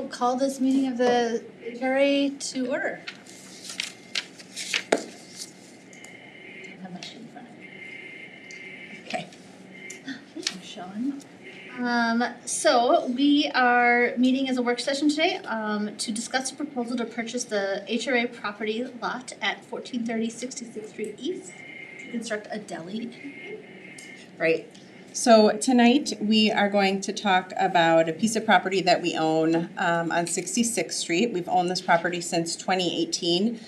will call this meeting of the HRA to order. I don't have my sheet in front of me. Okay. Thank you, Sean. So we are meeting as a work session today to discuss a proposal to purchase the HRA property lot at 1430 66th Street East to construct a deli. Right. So tonight we are going to talk about a piece of property that we own on 66th Street. We've owned this property since 2018.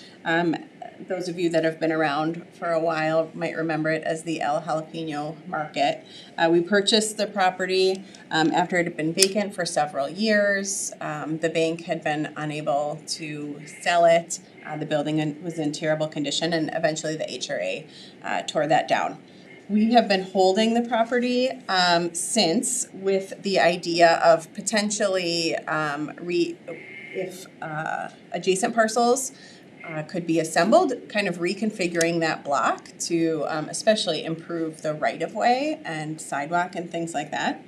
Those of you that have been around for a while might remember it as the El Jalapeno Market. We purchased the property after it had been vacant for several years. The bank had been unable to sell it. The building was in terrible condition, and eventually the HRA tore that down. We have been holding the property since, with the idea of potentially if adjacent parcels could be assembled, kind of reconfiguring that block to especially improve the right-of-way and sidewalk and things like that.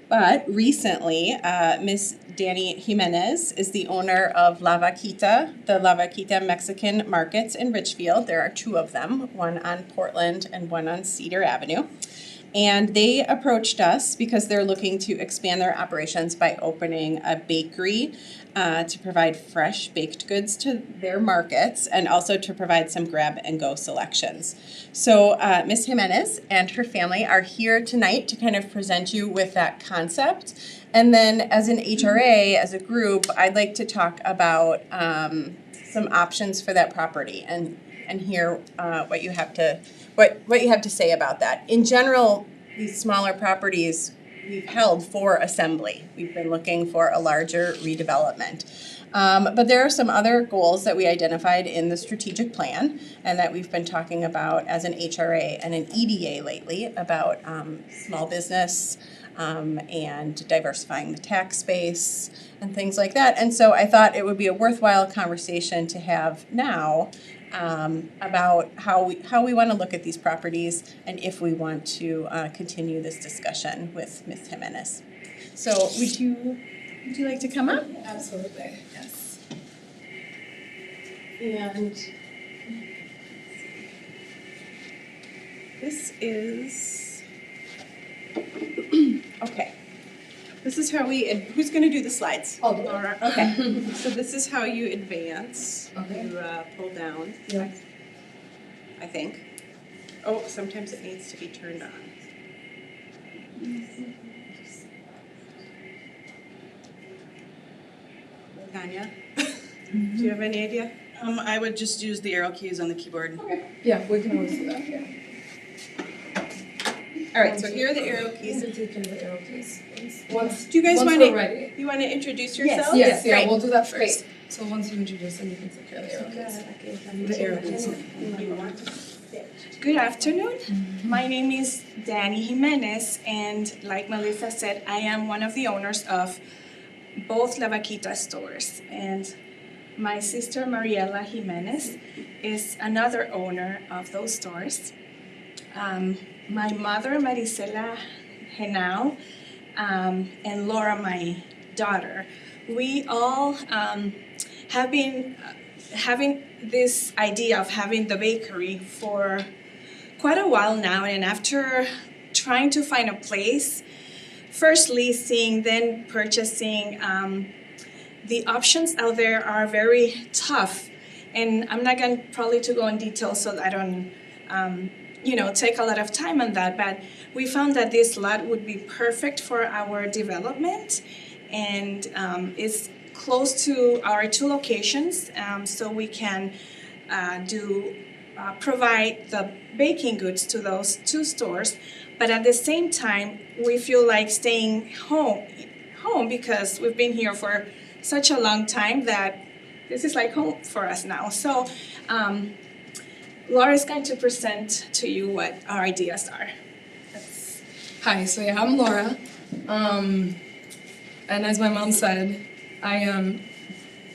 But recently, Miss Dani Jimenez is the owner of La Vaquita, the La Vaquita Mexican Markets in Richfield. There are two of them, one on Portland and one on Cedar Avenue. And they approached us because they're looking to expand their operations by opening a bakery to provide fresh baked goods to their markets and also to provide some grab-and-go selections. So Ms. Jimenez and her family are here tonight to kind of present you with that concept. And then as an HRA, as a group, I'd like to talk about some options for that property and hear what you have to say about that. In general, these smaller properties we've held for assembly. We've been looking for a larger redevelopment. But there are some other goals that we identified in the strategic plan and that we've been talking about as an HRA and an EDA lately about small business and diversifying the tax base and things like that. And so I thought it would be a worthwhile conversation to have now about how we want to look at these properties and if we want to continue this discussion with Ms. Jimenez. So would you like to come up? Absolutely, yes. And this is okay. This is how who's going to do the slides? I'll do it. Laura. Okay. So this is how you advance. Okay. You pull down. Yeah. I think. Oh, sometimes it needs to be turned on. Tanya, do you have any idea? I would just use the arrow keys on the keyboard. Okay. Yeah, we can always do that, yeah. All right, so here are the arrow keys. Easy to do the arrow keys, please. Once, Do you guys once want we're to? ready. You want to introduce yourselves? Yes, yeah, Great. we'll do that first. Great. So once you introduce them, you can secure the arrow keys. The arrow keys. Good afternoon. My name is Dani Jimenez, and like Melissa said, I am one of the owners of both La Vaquita stores. And my sister Mariela Jimenez is another owner of those stores. My mother, Marisela Henao, and Laura, my daughter, we all have been having this idea of having the bakery for quite a while now, and after trying to find a place, first leasing, then purchasing, the options out there are very tough, and I'm not going probably to go in detail so that I don't take a lot of time on that, but we found that this lot would be perfect for our development, and it's close to our two locations, so we can provide the baking goods to those two stores, but at the same time, we feel like staying home because we've been here for such a long time that this is like home for us now. So Laura is going to present to you what our ideas are. Hi, so yeah, I'm Laura. And as my mom said, I am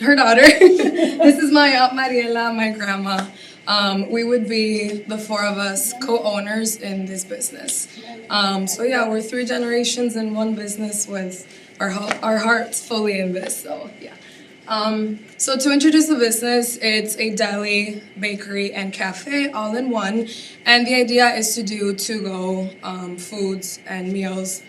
her daughter. This is my Aunt Mariela, my grandma. We would be the four of us co-owners in this business. So yeah, we're 3 generations in one business with our hearts fully in this. So yeah. So to introduce the business, it's a deli, bakery, and cafe all in one. And the idea is to do to-go foods and meals.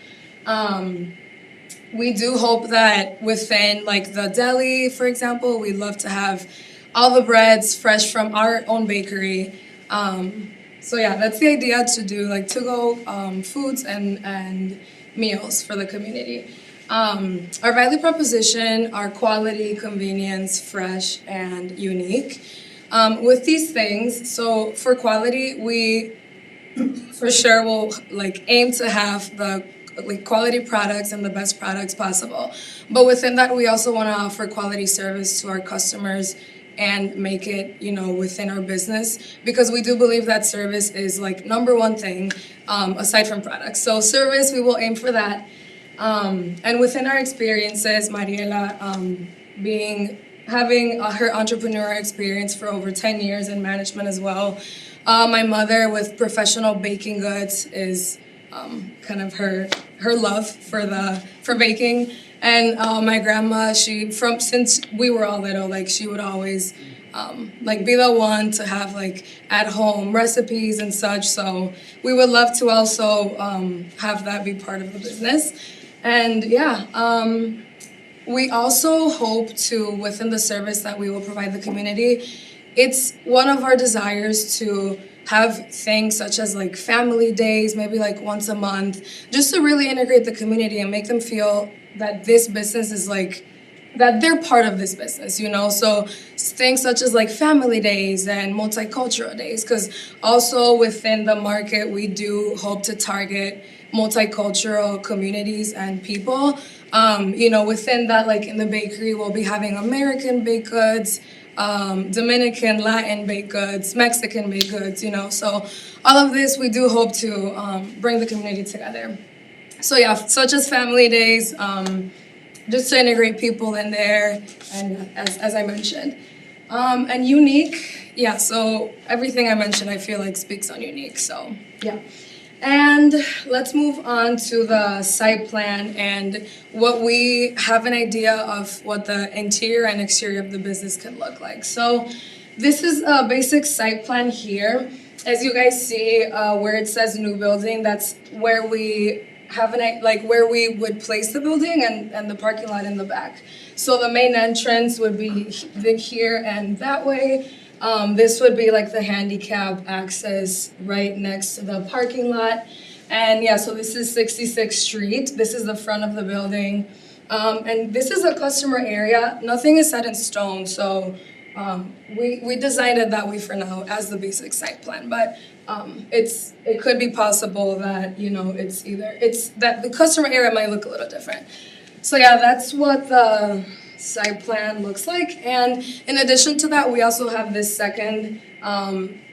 We do hope that within like the deli, for example, we'd love to have all the breads fresh from our own bakery. So yeah, that's the idea, to do like to-go foods and meals for the community. Our value proposition are quality, convenience, fresh, and unique. With these things, so for quality, we for sure will like aim to have the like quality products and the best products possible. But within that, we also want to offer quality service to our customers and make it, within our business, because we do believe that service is like number one thing, aside from products. So service, we will aim for that. And within our experiences, Mariela, having her entrepreneurial experience for over 10 years in management as well. My mother with professional baking goods is kind of her love for baking. And my grandma, since we were all little, like she would always be the one to have like at home recipes and such. So we would love to also have that be part of the business. And yeah, we also hope to, within the service that we will provide the community, it's one of our desires to have things such as like family days, maybe like once a month, just to really integrate the community and make them feel that this business is like, that they're part of this business, So things such as like family days and multicultural days, because also within the market, we do hope to target multicultural communities and people. Within that, like in the bakery, we'll be having American baked goods, Dominican, Latin baked goods, Mexican baked goods, So all of this, we do hope to bring the community together. So yeah, such as family days, just to integrate people in there, and as I mentioned. And unique, yeah, so everything I mentioned I feel like speaks on unique, so yeah. And let's move on to the site plan and what we have an idea of what the interior and exterior of the business can look like. So this is a basic site plan here. As you guys see where it says new building, that's where we have where we would place the building and the parking lot in the back. So the main entrance would be here and that way. This would be like the handicap access right next to the parking lot. And yeah, so this is 66th Street. This is the front of the building. And this is a customer area. Nothing is set in stone, so we designed it that way for now as the basic site plan. But it could be possible that, it's that the customer area might look a little different. So yeah, that's what the site plan looks like. And in addition to that, we also have this second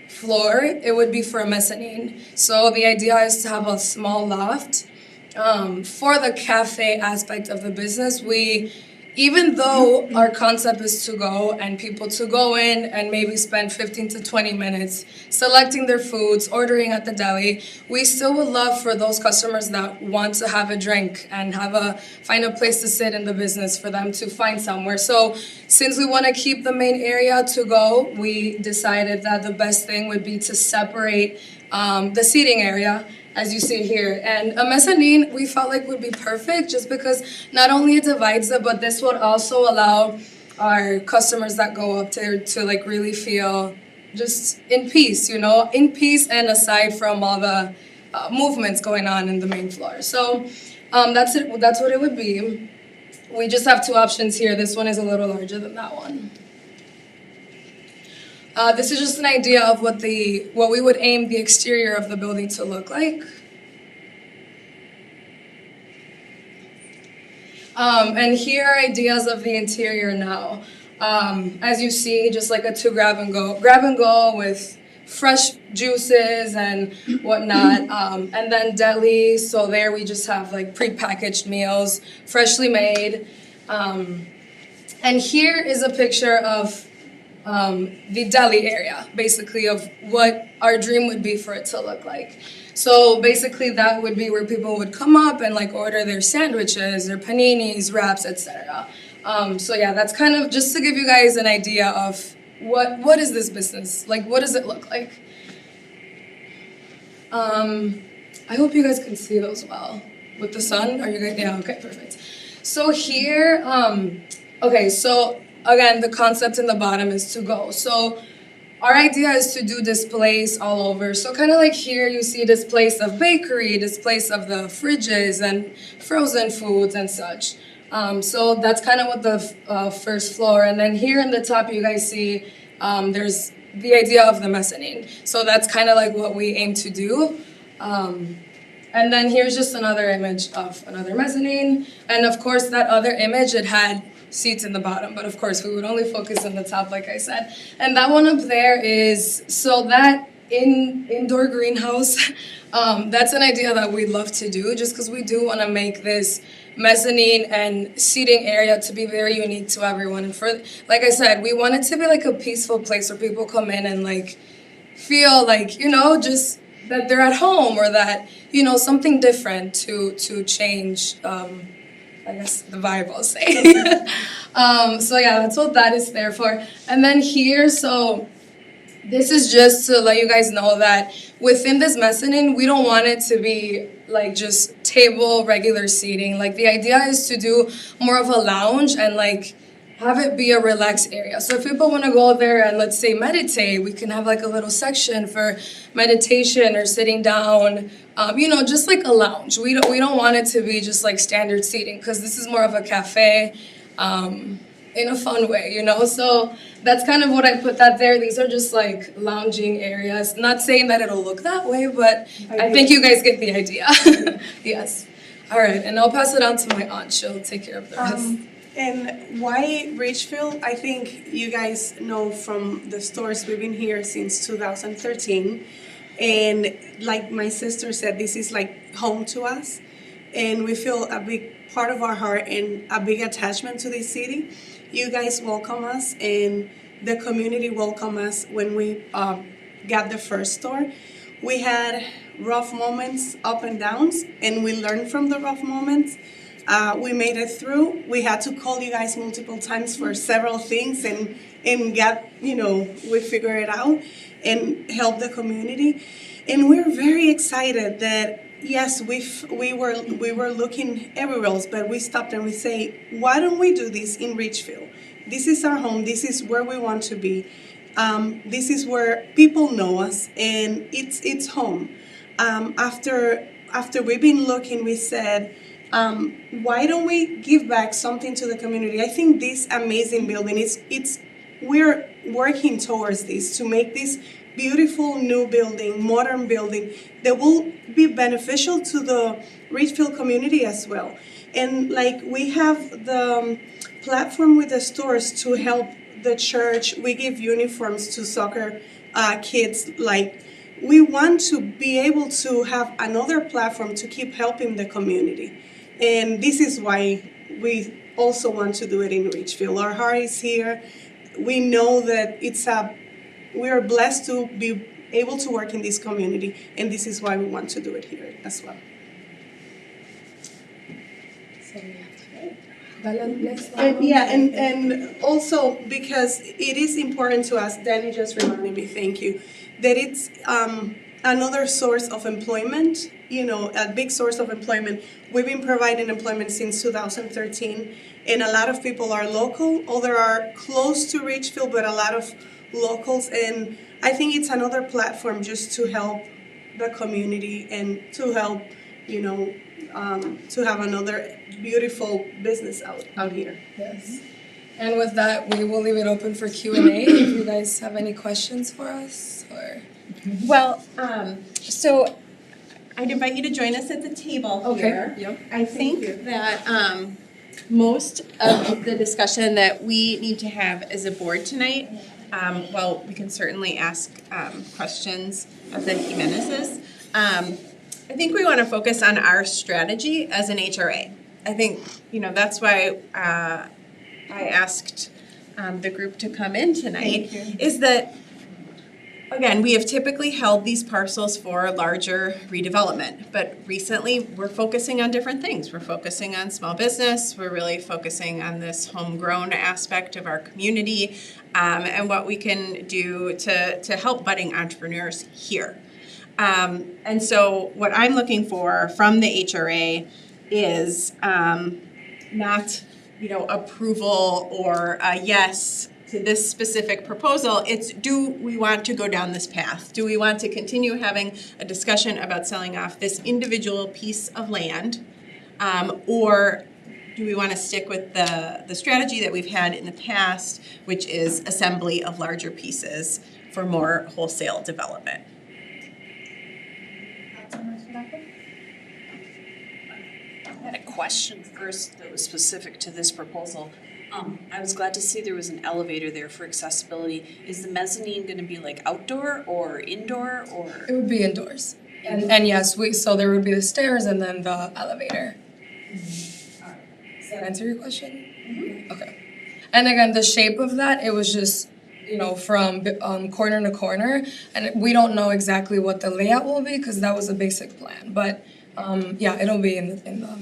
floor. It would be for a mezzanine. So the idea is to have a small loft. For the cafe aspect of the business, even though our concept is to go and people to go in and maybe spend 15 to 20 minutes selecting their foods, ordering at the deli, we still would love for those customers that want to have a drink and find a place to sit in the business for them to find somewhere. So since we want to keep the main area to go, we decided that the best thing would be to separate the seating area, as you see here. And a mezzanine, we felt like would be perfect just because not only it divides it, but this would also allow our customers that go up there to like really feel just in peace, in peace and aside from all the movements going on in the main floor. So that's it. That's what it would be. We just have two options here. This one is a little larger than that one. This is just an idea of what we would aim the exterior of the building to look like. And here are ideas of the interior now. As you see, just like a grab and go with fresh juices and whatnot. And then deli, so there we just have like prepackaged meals, freshly made. And here is a picture of the deli area, basically of what our dream would be for it to look like. So basically that would be where people would come up and like order their sandwiches, their paninis, wraps, etc. So yeah, that's kind of just to give you guys an idea of what is this business? Like, what does it look like? I hope you guys can see those well. With the sun, are you guys, yeah, okay, perfect. So here, okay, so again, the concept in the bottom is to go. So our idea is to do displays all over. So kind of like here, you see displays of bakery, displays of the fridges and frozen foods and such. So that's kind of what the first floor. And then here in the top, you guys see there's the idea of the mezzanine. So that's kind of like what we aim to do. And then here's just another image of another mezzanine. And of course, that other image, it had seats in the bottom. But of course, we would only focus on the top, like I said. And that one up there is, so that indoor greenhouse, that's an idea that we'd love to do just because we do want to make this mezzanine and seating area to be very unique to everyone. And for, like I said, we want it to be like a peaceful place where people come in and like feel like, you know, just that they're at home or that, you know, something different to change, I guess, the vibe, I'll say. So yeah, that's what that is there for. And then here, so this is just to let you guys know that within this mezzanine, we don't want it to be like just table, regular seating. Like the idea is to do more of a lounge and like have it be a relaxed area. So if people want to go there and let's say meditate, we can have like a little section for meditation or sitting down, you know, just like a lounge. We don't want it to be just like standard seating because this is more of a cafe in a fun way, you know? So that's kind of what I put that there. These are just like lounging areas. Not saying that it'll look that way, but I think you guys get the idea. Yes. All right, and I'll pass it on to my aunt. She'll take care of the rest. And why Ridgefield? I think you guys know from the stores, we've been here since 2013. And like my sister said, this is like home to us. And we feel a big part of our heart and a big attachment to this city. You guys welcome us and the community welcomed us when we got the first store. We had rough moments, up and downs, and we learned from the rough moments. We made it through. We had to call you guys multiple times for several things and get, you know, we figured it out and help the community. And we're very excited that, yes, we were looking everywhere else, but we stopped and we say, why don't we do this in Ridgefield? This is our home. This is where we want to be. This is where people know us, and it's home. After we've been looking, we said, why don't we give back something to the community? I think this amazing building, we're working towards this to make this beautiful new building, modern building that will be beneficial to the Ridgefield community as well. And like we have the platform with the stores to help the church. We give uniforms to soccer kids. Like we want to be able to have another platform to keep helping the community. And this is why we also want to do it in Ridgefield. Our heart is here. We know that we are blessed to be able to work in this community, and this is why we want to do it here as well. And also because it is important to us, Danny just reminded me, thank you, that it's another source of employment, you know, a big source of employment. We've been providing employment since 2013, and a lot of people are local, or are close to Ridgefield, but a lot of locals, and I think it's another platform just to help the community and to help, you know, to have another beautiful business out here. Yes. And with that, we will leave it open for Q&A. If you guys have any questions for us, or Well, so I'd invite you to join us at the table here. Yep. I think that most of the discussion that we need to have as a board tonight, well, we can certainly ask questions of the Jimenezes. I think we want to focus on our strategy as an HRA. I think, you know, that's why I asked the group to come in tonight, is that Again, we have typically held these parcels for larger redevelopment, but recently we're focusing on different things. We're focusing on small business, we're really focusing on this homegrown aspect of our community, and what we can do to help budding entrepreneurs here. And so what I'm looking for from the HRA is not, approval or a yes to this specific proposal. It's, do we want to go down this path? Do we want to continue having a discussion about selling off this individual piece of land? Or do we want to stick with the strategy that we've had in the past, which is assembly of larger pieces for more wholesale development? I had a question first that was specific to this proposal. I was glad to see there was an elevator there for accessibility. Is the mezzanine gonna be like outdoor or indoor It or? would be indoors. And yes, so there would be the stairs and then the elevator. Does that answer your question? Okay. And again, the shape of that, it was just, from corner to corner. And we don't know exactly what the layout will be because that was a basic plan. But yeah, it'll be in the top.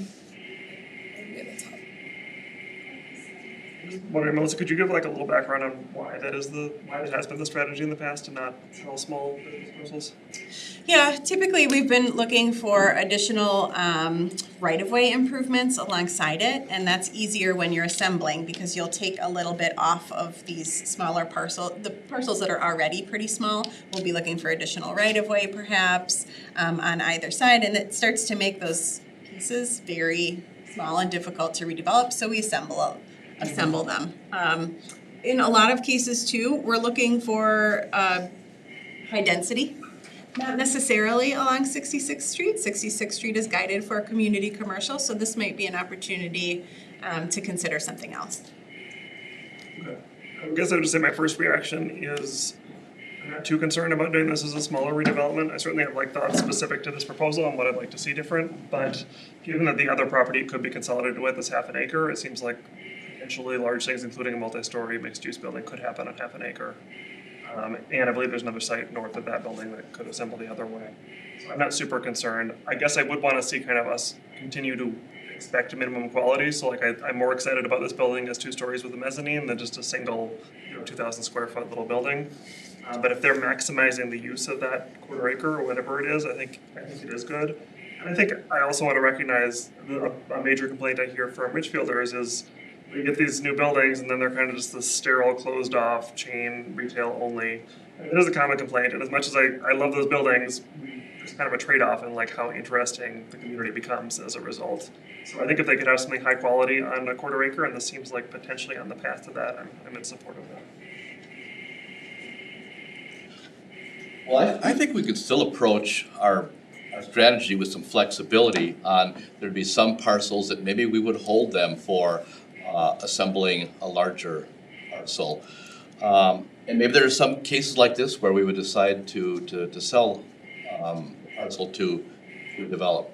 Wondering, Melissa, could you give like a little background on why that has been the strategy in the past to not sell small business parcels? Yeah, typically we've been looking for additional right-of-way improvements alongside it, and that's easier when you're assembling because you'll take a little bit off of these smaller the parcels that are already pretty small. We'll be looking for additional right-of-way perhaps on either side, and it starts to make those pieces very small and difficult to redevelop, so we assemble them. In a lot of cases too, we're looking for high density. Not necessarily along 66th Street. 66th Street is guided for community commercial, so this might be an opportunity to consider something else. Okay. I guess I would just say my first reaction is I'm not too concerned about doing this as a smaller redevelopment. I certainly have like thoughts specific to this proposal and what I'd like to see different, but given that the other property could be consolidated with is half an acre, it seems like potentially large things, including a multi-story mixed-use building, could happen on half an acre. And I believe there's another site north of that building that could assemble the other way. So I'm not super concerned. I guess I would want to see kind of us continue to expect minimum quality. So like I'm more excited about this building as 2 stories with a mezzanine than just a single 2,000 square foot little building. But if they're maximizing the use of that quarter acre or whatever it is, I think it is good. And I think I also want to recognize a major complaint I hear from Richfielders is we get these new buildings and then they're kind of just this sterile, closed off chain, retail only. And it is a common complaint, and as much as I love those buildings, there's kind of a trade-off in like how interesting the community becomes as a result. So I think if they could have something high quality on a quarter acre, and this seems like potentially on the path to that, I'm in support of that. Well, I think we could still approach our strategy with some flexibility on, there'd be some parcels that maybe we would hold them for assembling a larger parcel. And maybe there are some cases like this where we would decide to sell a parcel to develop.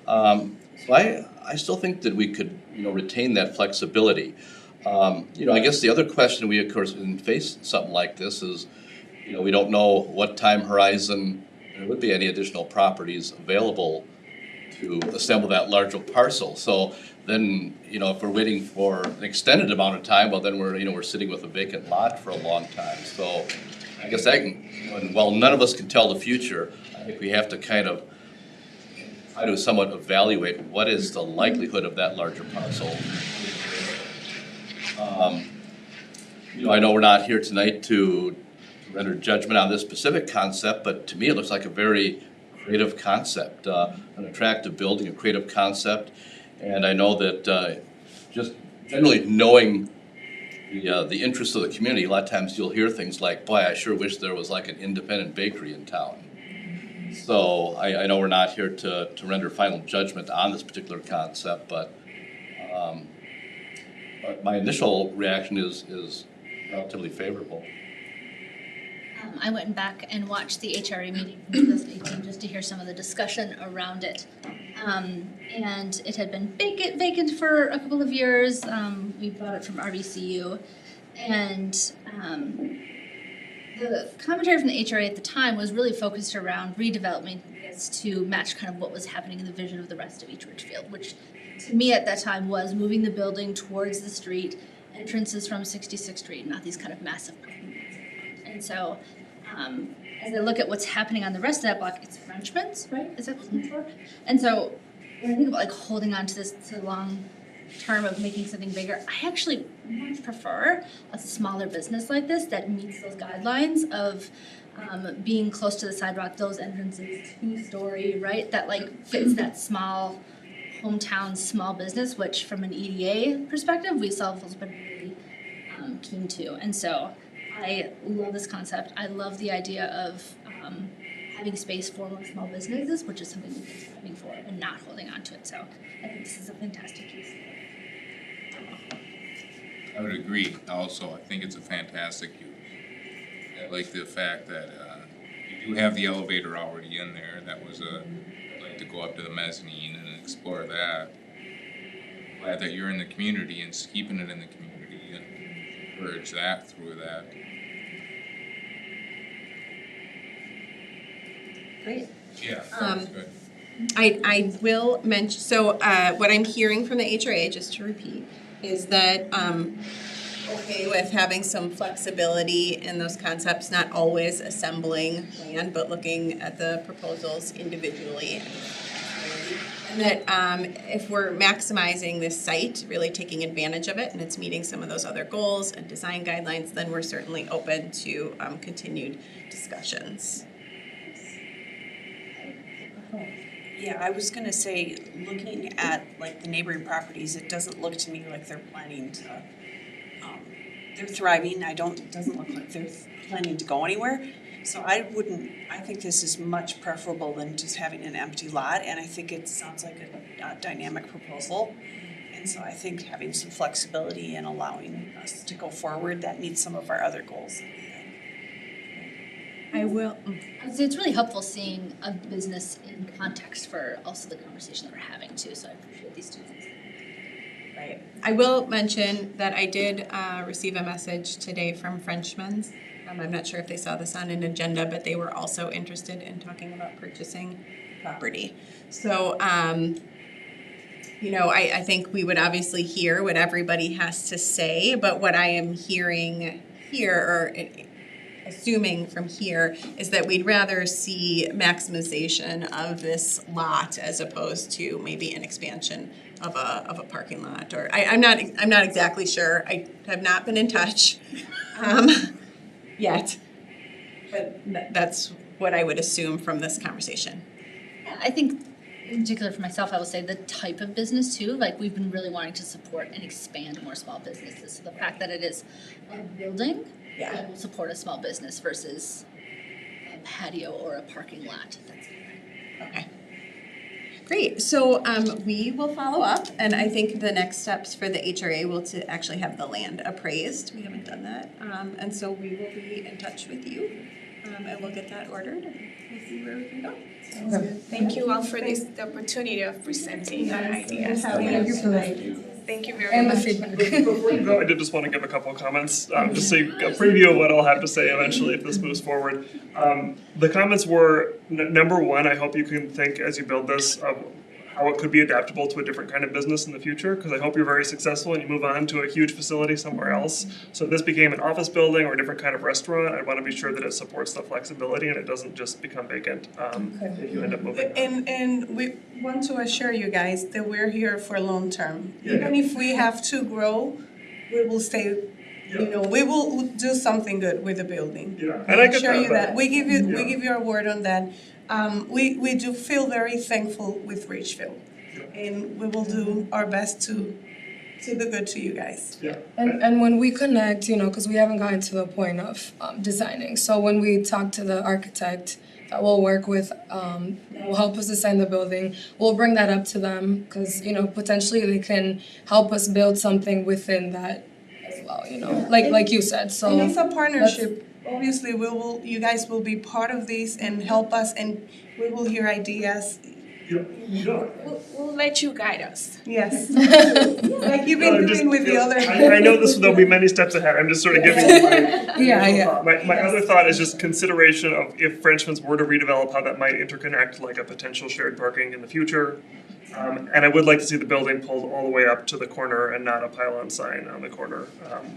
So I still think that we could retain that flexibility. I guess the other question we of course face something like this is, we don't know what time horizon there would be any additional properties available to assemble that larger parcel. So then, if we're waiting for an extended amount of time, well, then we're sitting with a vacant lot for a long time. So I guess while none of us can tell the future, I think we have to kind of try to somewhat evaluate what is the likelihood of that larger parcel. I know we're not here tonight to render judgment on this specific concept, but to me it looks like a very creative concept, an attractive building, a creative concept. And I know that just generally knowing the interests of the community, a lot of times you'll hear things like, boy, I sure wish there was like an independent bakery in town. So I know we're not here to render final judgment on this particular concept, but my initial reaction is relatively favorable. I went back and watched the HRA meeting from 2018 just to hear some of the discussion around it. And it had been vacant for a couple of years. We bought it from RVCU. And the commentary from the HRA at the time was really focused around redevelopment this to match kind of what was happening in the vision of the rest of East Ridgefield, which to me at that time was moving the building towards the street, entrances from 66th Street, not these kind of massive parking lots. And so, as I look at what's happening on the rest of that block, it's Frenchman's, right? Is that what it's for? And so, when I think about like holding on to this to the long term of making something bigger, I actually much prefer a smaller business like this that meets those guidelines of being close to the sidewalk, those entrances, 2-story, right? That like fits that small hometown small business, which from an EDA perspective, we saw has been really keen to. And so I love this concept. I love the idea of having space for more small businesses, which is something we've been striving for and not holding on to it. So I think this is a fantastic use. I would agree also. I think it's a fantastic use. I like the fact that you do have the elevator already in there. That was I'd like to go up to the mezzanine and explore that. Glad that you're in the community and keeping it in the community and encourage that through that. Great. Yeah, that's good. I will mention, so what I'm hearing from the HRA, just to repeat, is that okay with having some flexibility in those concepts, not always assembling plan, but looking at the proposals individually. And that if we're maximizing this site, really taking advantage of it, and it's meeting some of those other goals and design guidelines, then we're certainly open to continued discussions. Yeah, I was gonna say, looking at like the neighboring properties, it doesn't look to me like they're planning to, they're thriving. It doesn't look like they're planning to go anywhere. So I think this is much preferable than just having an empty lot, and I think it sounds like a dynamic proposal. And so I think having some flexibility and allowing us to go forward, that meets some of our other goals. I will. So it's really helpful seeing a business in context for also the conversation that we're having too, so I appreciate these two things. Right. I will mention that I did receive a message today from Frenchman's. I'm not sure if they saw this on an agenda, but they were also interested in talking about purchasing property. So, you know, I think we would obviously hear what everybody has to say, but what I am hearing here, or assuming from here, is that we'd rather see maximization of this lot as opposed to maybe an expansion of a parking lot. Or I'm not exactly sure. I have not been in touch yet, but that's what I would assume from this conversation. Yeah, I think in particular for myself, I will say the type of business too, like we've been really wanting to support and expand more small businesses. So the fact that it is a building that will support a small business versus a patio or a parking lot. That's Okay. Great. So we will follow up, and I think the next steps for the HRA will to actually have the land appraised. We haven't done that, and so we will be in touch with you, and we'll get that ordered, and we'll see where we can go. Thank you all for the opportunity of presenting our ideas. Thank you very And the much. feedback. Before you go, I did just want to give a couple of comments, just so a preview of what I'll have to say eventually if this moves forward. The comments were, number one, I hope you can think as you build this of how it could be adaptable to a different kind of business in the future, because I hope you're very successful and you move on to a huge facility somewhere else. So if this became an office building or a different kind of restaurant, I want to be sure that it supports the flexibility and it doesn't just become vacant if you end up moving on. And we want to assure you guys that we're here for long term. Even if we have to grow, we will stay, you know, we will do something good with the building. Yeah, and I get assure that, you but- that. We give Yeah. you our word on that. We do feel very thankful with Ridgefield. And we will do our best to do the good to you guys. Yeah. And when we connect, you know, because we haven't gotten to the point of designing. So when we talk to the architect that we'll work with, that will help us design the building, we'll bring that up to them because, you know, potentially they can help us build something within that as well, you know, like you said. So And it's a partnership. Obviously, you guys will be part of this and help us, and we will hear ideas. We'll let you guide us. Yes. Like you've been doing with the other. I know there'll be many steps ahead, I'm just sort of giving you my. Yeah. My other thought is just consideration of if Frenchman's were to redevelop, how that might interconnect like a potential shared parking in the future. And I would like to see the building pulled all the way up to the corner and not a pylon sign on the corner,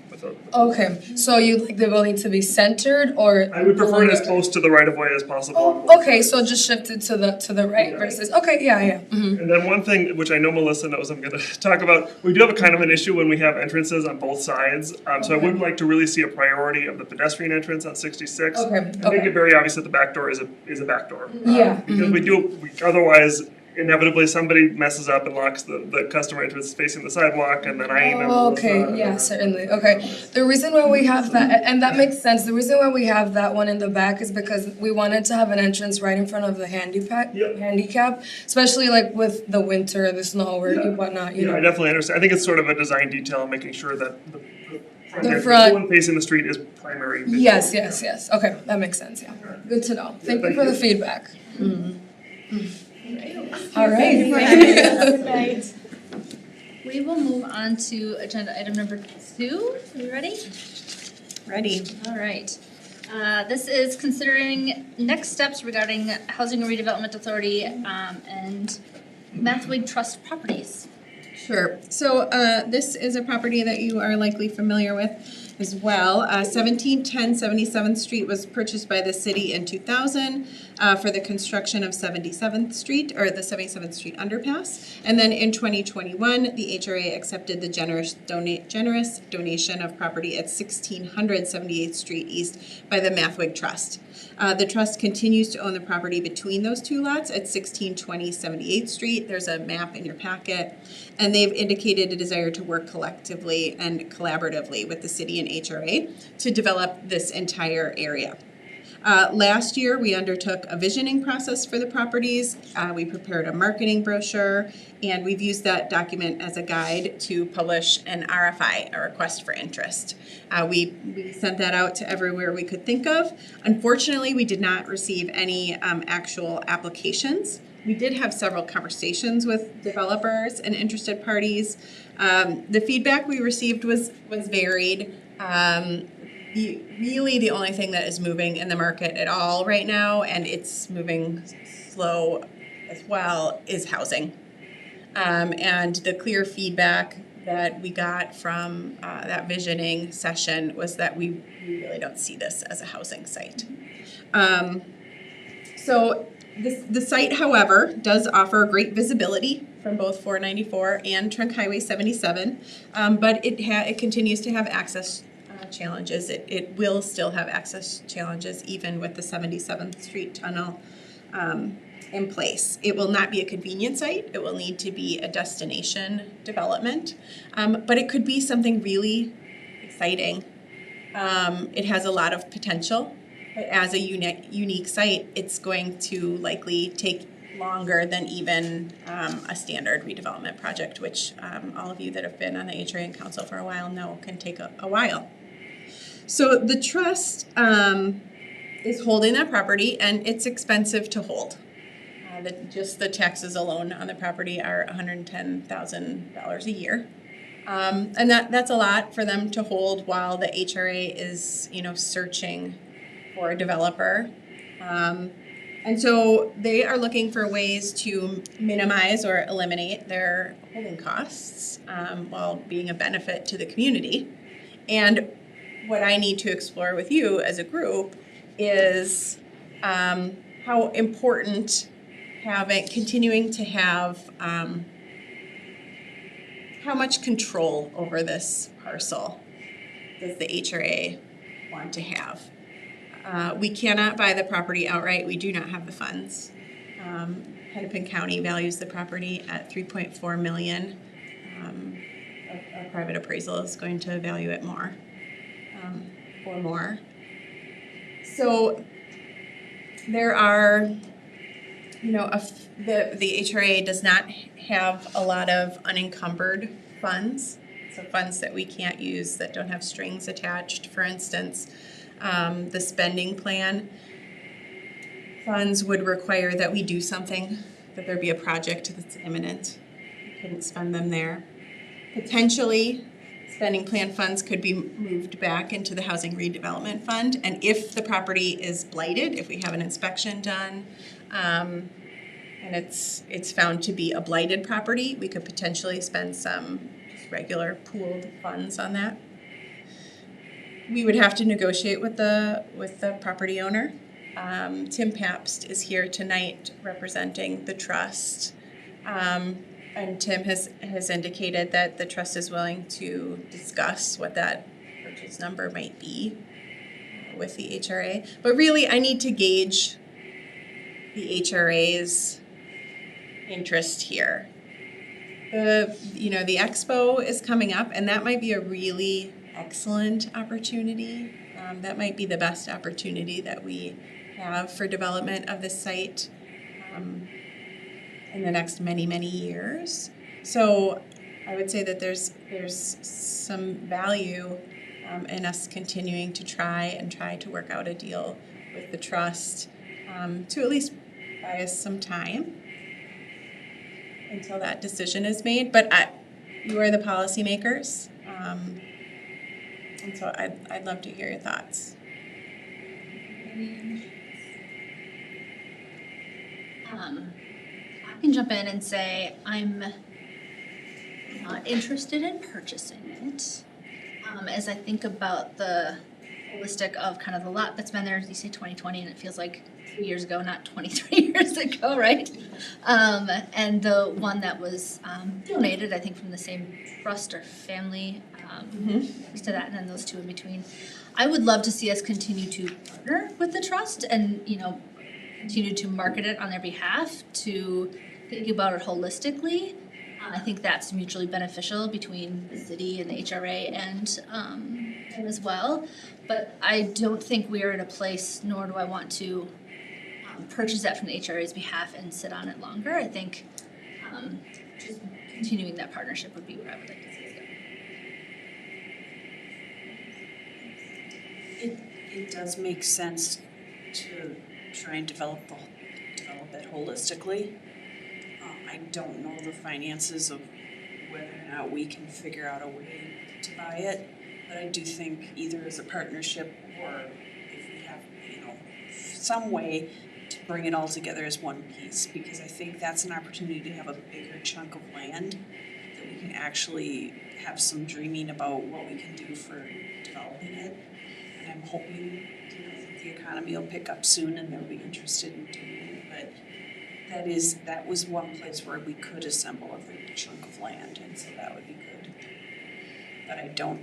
with a. Okay, so you'd like the building to be centered or? I would prefer it as close to the right of way as possible. Oh, okay, so just shift it to the right versus, okay, yeah. Mhm. And then one thing, which I know Melissa knows I'm gonna talk about, we do have a kind of an issue when we have entrances on both sides. So I would like to really see a priority of the pedestrian entrance on 66. Okay, And make okay. it very obvious that the back door is a back door. Yeah, Because otherwise inevitably somebody messes up and locks the customer entrance facing the sidewalk and then I email Oh, Melissa. okay, yeah, certainly, okay. The reason why we have that, and that makes sense, the reason why we have that one in the back is because we wanted to have an entrance right in front of the handicap, especially like with the winter, the snow or whatnot, you Yeah, I know. definitely understand. I think it's sort of a design detail, making sure that the front The entrance, front- the one facing the street is primary. visual. Yes, okay, that makes sense, yeah. Good to know. Thank you thank for the you. feedback. All right. Good night. We will move on to agenda item number 2. Are you ready? Ready? All right. This is considering next steps regarding Housing and Redevelopment Authority and Mathwig Trust properties. Sure. So this is a property that you are likely familiar with as well. 1710 77th Street was purchased by the city in 2000 for the construction of 77th Street, or the 77th Street underpass. And then in 2021, the HRA accepted the generous donation of property at 1600 78th Street East by the Mathwig Trust. The trust continues to own the property between those two lots at 1620 78th Street. There's a map in your packet. And they've indicated a desire to work collectively and collaboratively with the city and HRA to develop this entire area. Last year, we undertook a visioning process for the properties. We prepared a marketing brochure, and we've used that document as a guide to publish an RFI, a request for interest. We sent that out to everywhere we could think of. Unfortunately, we did not receive any actual applications. We did have several conversations with developers and interested parties. The feedback we received was varied. The only thing that is moving in the market at all right now, and it's moving slow as well, is housing. And the clear feedback that we got from that visioning session was that we really don't see this as a housing site. So the site, however, does offer great visibility from both 494 and Trunk Highway 77, but it continues to have access challenges. It will still have access challenges even with the 77th Street tunnel in place. It will not be a convenient site. It will need to be a destination development, but it could be something really exciting. It has a lot of potential, but as a unique site, it's going to likely take longer than even a standard redevelopment project, which all of you that have been on the HRA and Council for a while know can take a while. So the trust is holding that property, and it's expensive to hold. Just the taxes alone on the property are $110,000 a year. And that's a lot for them to hold while the HRA is, searching for a developer. And so they are looking for ways to minimize or eliminate their holding costs while being a benefit to the community. And what I need to explore with you as a group is how important continuing to have how much control over this parcel does the HRA want to have? We cannot buy the property outright. We do not have the funds. Hennepin County values the property at $3.4 million. A private appraisal is going to value it more, or more. So there are, the HRA does not have a lot of unencumbered funds, so funds that we can't use that don't have strings attached. For instance, the spending plan funds would require that we do something that there be a project that's imminent. We couldn't spend them there. Potentially, spending plan funds could be moved back into the Housing Redevelopment Fund. And if the property is blighted, if we have an inspection done, and it's found to be a blighted property, we could potentially spend some just regular pooled funds on that. We would have to negotiate with the property owner. Tim Pabst is here tonight representing the trust. And Tim has indicated that the trust is willing to discuss what that purchase number might be with the HRA. But really, I need to gauge the HRA's interest here. The expo is coming up, and that might be a really excellent opportunity. That might be the best opportunity that we have for development of this site in the next many, many years. So I would say that there's some value in us continuing to try to work out a deal with the trust to at least buy us some time until that decision is made. But you are the policymakers, and so I'd love to hear your thoughts. I can jump in and say I'm not interested in purchasing it. As I think about the holistic of kind of the lot that's been there, you say 2020, and it feels like 3 years ago, not 23 years ago, right? And the one that was donated, I think, from the same trust or family next to that, and then those two in between. I would love to see us continue to partner with the trust and, continue to market it on their behalf, to think about it holistically. I think that's mutually beneficial between the city and the HRA and them as well. But I don't think we are in a place, nor do I want to purchase that from the HRA's behalf and sit on it longer. I think just continuing that partnership would be where I would like to see it go. It does make sense to try and develop it holistically. I don't know the finances of whether or not we can figure out a way to buy it, but I do think either as a partnership or if we have, some way to bring it all together as one piece, because I think that's an opportunity to have a bigger chunk of land that we can actually have some dreaming about what we can do for developing it. And I'm hoping, the economy will pick up soon and they'll be interested in doing it, but that was one place where we could assemble a big chunk of land, and so that would be good. But I don't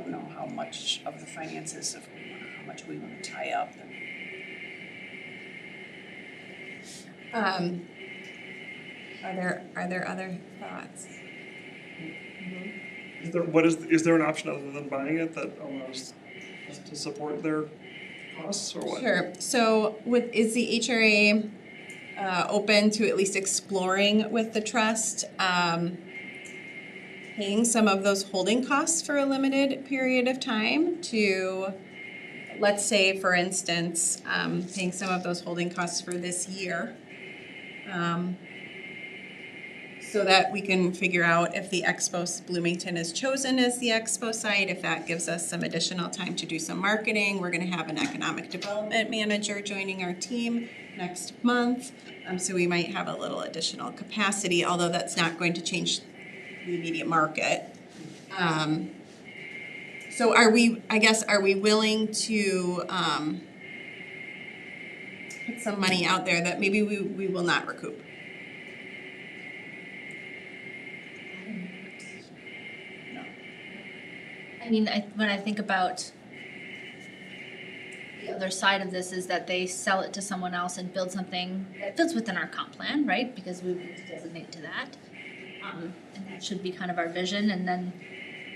know how much of the finances how much we want to tie up. Are there other thoughts? Is there an option other than buying it that allows us to support their costs or what? Sure. So is the HRA open to at least exploring with the trust, paying some of those holding costs for a limited period of time to, let's say, for instance, paying some of those holding costs for this year, so that we can figure out if the Expo Bloomington is chosen as the Expo site, if that gives us some additional time to do some marketing. We're going to have an economic development manager joining our team next month, so we might have a little additional capacity, although that's not going to change the immediate market. So are we willing to put some money out there that maybe we will not recoup? I mean, when I think about the other side of this is that they sell it to someone else and build something that fits within our comp plan, right? Because we would designate to that. And that should be kind of our vision. And then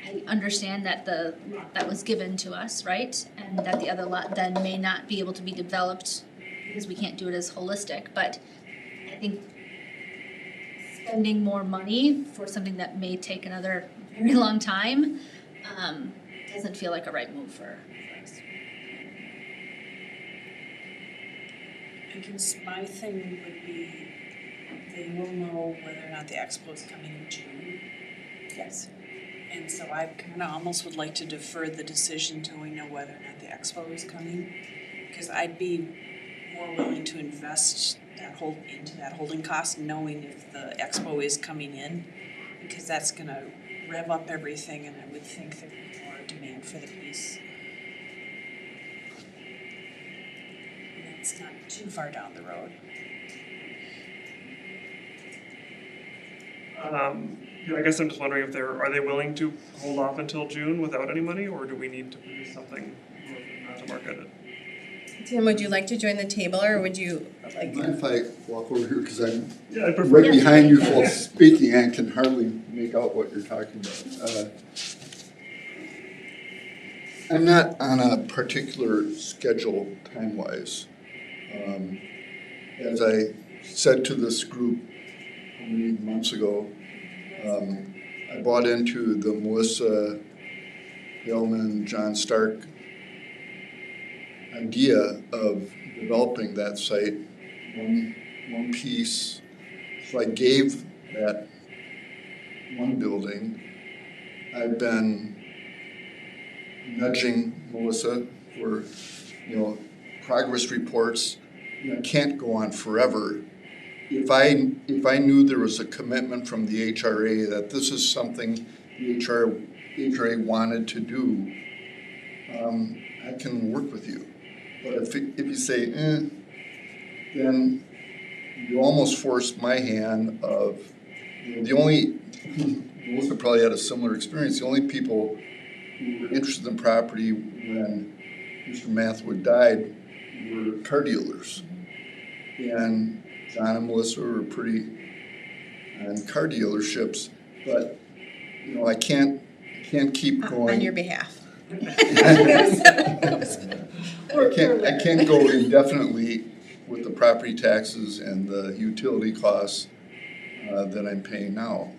I understand that the lot that was given to us, right? And that the other lot then may not be able to be developed because we can't do it as holistic. But I think spending more money for something that may take another very long time doesn't feel like a right move for us. I guess my thing would be, will know whether or not the expo is coming in June. Yes. And so I kind of almost would like to defer the decision till we know whether or not the expo is coming. Because I'd be more willing to invest into that holding cost, knowing if the expo is coming in. Because that's gonna rev up everything, and I would think there'd be more demand for the piece. And it's not too far down the road. Yeah, I guess I'm just wondering if are they willing to hold off until June without any money, or do we need to produce something to market it? Tim, would you like to join the table, or would you like? Mind if I walk over here, because I'm Yeah, I'd prefer. right behind you while speaking, I can hardly make out what you're talking about. I'm not on a particular schedule time-wise. As I said to this group many months ago, I bought into the Melissa Hillman, John Stark idea of developing that site one piece. So I gave that one building. I've been nudging Melissa for, progress reports. I can't go on forever. If I knew there was a commitment from the HRA that this is something the HRA wanted to do, I can work with you. But if you say, then you almost forced my hand of, Melissa probably had a similar experience. The only people who were interested in property when Mr. Mathwood died were car dealers. And John and Melissa were pretty on car dealerships, but, I can't keep going. On your behalf. I can't go indefinitely with the property taxes and the utility costs that I'm paying now.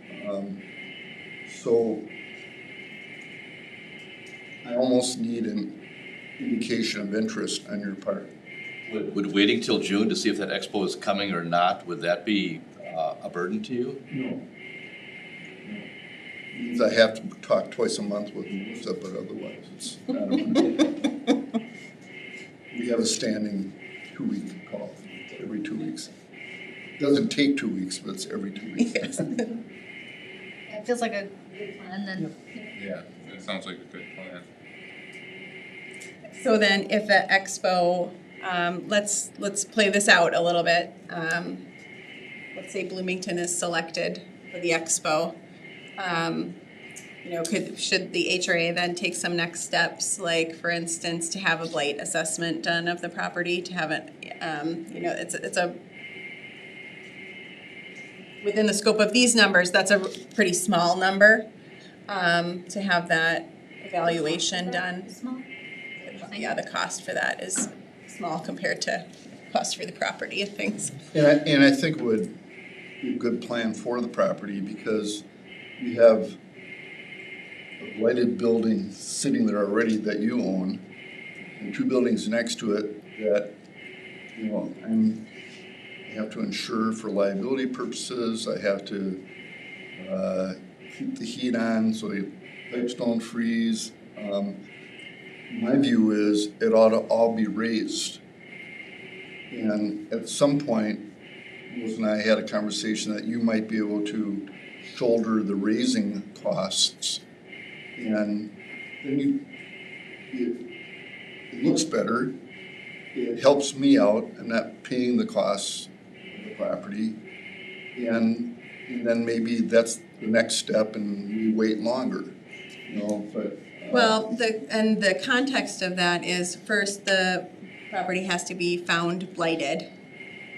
So I almost need an indication of interest on your part. Would waiting till June to see if that expo is coming or not, would that be a burden to you? No. Means I have to talk twice a month with Melissa, but otherwise it's not a burden. We have a standing 2-week call every 2 weeks. Doesn't take 2 weeks, but it's every 2 weeks. Yes. It feels like a good plan then. Yeah, that sounds like a good plan. So then if the expo, let's play this out a little bit. Let's say Bloomington is selected for the expo. Should the HRA then take some next steps, like for instance, to have a blight assessment done of the property, to have it, it's a, within the scope of these numbers, that's a pretty small number, to have that evaluation done. Small. Yeah, the cost for that is small compared to cost for the property and things. And I think it would be a good plan for the property because we have a blighted building sitting there already that you own and 2 buildings next to it that, I have to insure for liability purposes. I have to keep the heat on so the pipes don't freeze. My view is it ought to all be raised. And at some point, Liz and I had a conversation that you might be able to shoulder the raising costs. And then it looks better. It helps me out. I'm not paying the costs of the property. And then maybe that's the next step and we wait longer, but. Well, the context of that is first the property has to be found blighted.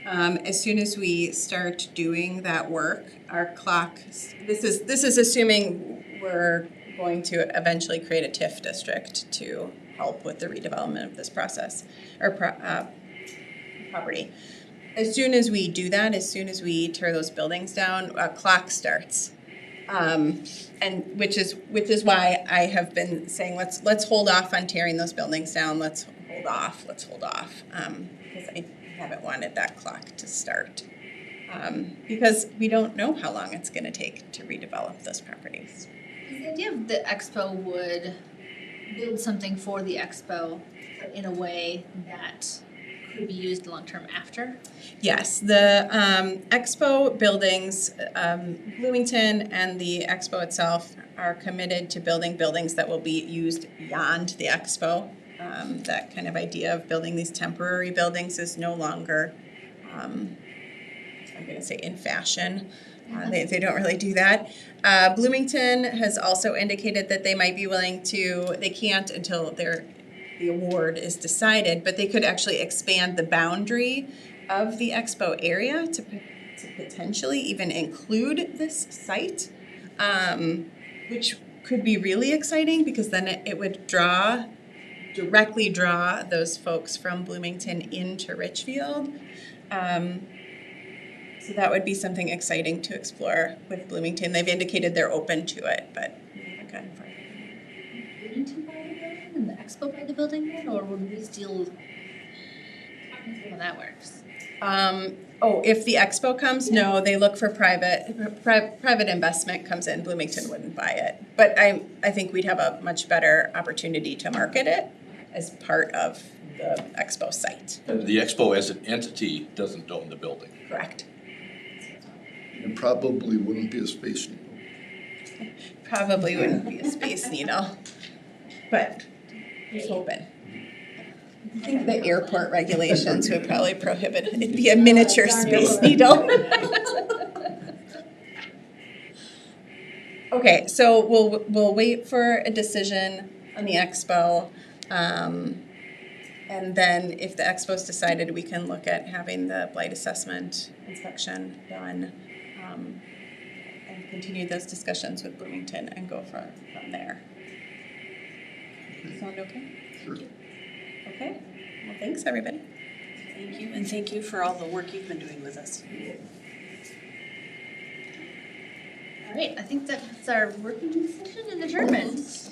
As soon as we start doing that work, our clock, this is assuming we're going to eventually create a TIF district to help with the redevelopment of this process, or property. As soon as we do that, as soon as we tear those buildings down, a clock starts. And which is why I have been saying let's hold off on tearing those buildings down. Let's hold off, because I haven't wanted that clock to start. because we don't know how long it's gonna take to redevelop those properties. The idea of the expo would build something for the expo but in a way that could be used long-term after. Yes, the expo buildings, Bloomington and the expo itself are committed to building buildings that will be used beyond the expo. That kind of idea of building these temporary buildings is no longer, I'm gonna say in fashion. They don't really do that. Bloomington has also indicated that they might be willing to, they can't until the award is decided, but they could actually expand the boundary of the expo area to potentially even include this site, which could be really exciting because then it would directly draw those folks from Bloomington into Richfield. So that would be something exciting to explore with Bloomington. They've indicated they're open to it, but we haven't gotten further. Bloomington buy the building and the expo buy the building then, or would we still, talk me through how that works? If the expo comes, no, they look for private investment comes in, Bloomington wouldn't buy it. But I think we'd have a much better opportunity to market it as part of the expo site. The expo as an entity doesn't own the building. Correct. It probably wouldn't be a Space Needle. Probably wouldn't be a Space Needle, but here's hoping. I think the airport regulations would probably prohibit it. It'd be a miniature Space Needle. Okay, so we'll wait for a decision on the expo. And then if the expo's decided, we can look at having the blight assessment inspection done. And continue those discussions with Bloomington and go from there. Sound okay? Sure. Okay, well, thanks, everybody. Thank you, and thank you for all the work you've been doing with us. All right, I think that's our working session and adjournment.